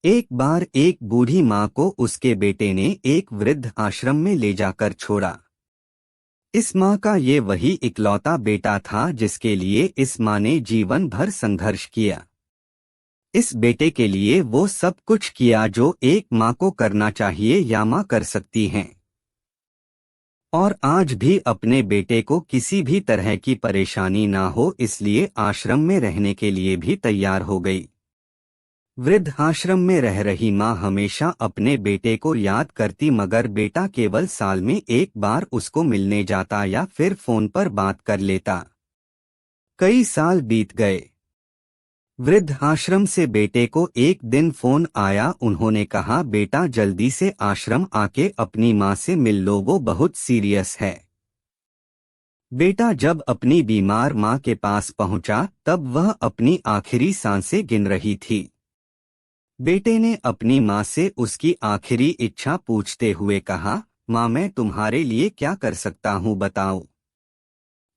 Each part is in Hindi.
एक बार एक बूढ़ी माँ को उसके बेटे ने एक वृद्ध आश्रम में ले जाकर छोड़ा। इस माँ का ये वही इकलौता बेटा था जिसके लिए इस माँ ने जीवन भर संघर्ष किया। इस बेटे के लिए वो सब कुछ किया जो एक माँ को करना चाहिए या माँ कर सकती हैं। और आज भी अपने बेटे को किसी भी तरह की परेशानी ना हो इसलिए आश्रम में रहने के लिए भी तैयार हो गई। वृद्ध आश्रम में रह रही माँ हमेशा अपने बेटे को याद करती मगर बेटा केवल साल में एक बार उसको मिलने जाता या फिर फोन पर बात कर लेता। कई साल बीत गए। वृद्ध आश्रम से बेटे को एक दिन फोन आया। उन्होंने कहा, बेटा जल्दी से आश्रम आके अपनी माँ से मिल लो, वो बहुत सीरियस है। बेटा जब अपनी बीमार माँ के पास पहुंचा तब वह अपनी आखिरी सांसें गिन रही थी। बेटे ने अपनी माँ से उसकी आखिरी इच्छा पूछते हुए कहा, माँ मैं तुम्हारे लिए क्या कर सकता हूँ बताओ।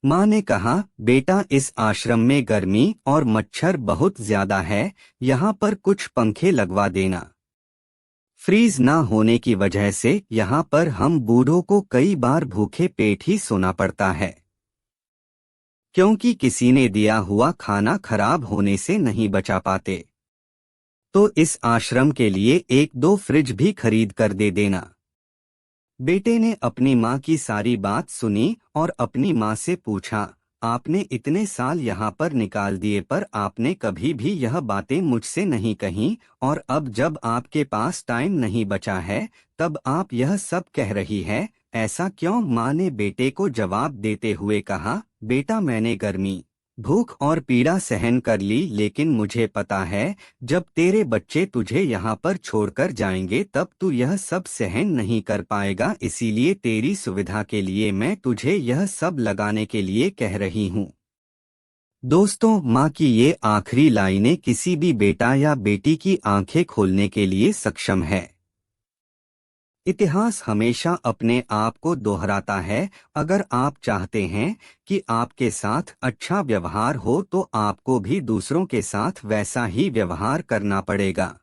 माँ ने कहा, बेटा इस आश्रम में गर्मी और मच्छर बहुत ज्यादा है, यहाँ पर कुछ पंखे लगवा देना। फ्रीज ना होने की वजह से यहाँ पर हम बूढ़ों को कई बार भूखे पेट ही सोना पड़ता है, क्योंकि किसी ने दिया हुआ खाना खराब होने से नहीं बचा पाते। तो इस आश्रम के लिए एक दो फ्रिज भी खरीद कर दे देना। बेटे ने अपनी माँ की सारी बात सुनी और अपनी माँ से पूछा, आपने इतने साल यहाँ पर निकाल दिए पर आपने कभी भी यह बातें मुझसे नहीं कहीं, और अब जब आपके पास टाइम नहीं बचा है तब आप यह सब कह रही है, ऐसा क्यों? माँ ने बेटे को जवाब देते हुए कहा, बेटा मैंने गर्मी, भूख और पीड़ा सहन कर ली, लेकिन मुझे पता है जब तेरे बच्चे तुझे यहाँ पर छोड़कर जाएंगे तब तू यह सब सहन नहीं कर पाएगा, इसीलिए तेरी सुविधा के लिए मैं तुझे यह सब लगाने के लिए कह रही हूँ। दोस्तों, माँ की ये आखिरी लाइनें किसी भी बेटा या बेटी की आंखें खोलने के लिए सक्षम है। इतिहास हमेशा अपने आप को दोहराता है। अगर आप चाहते हैं कि आपके साथ अच्छा व्यवहार हो तो आपको भी दूसरों के साथ वैसा ही व्यवहार करना पड़ेगा।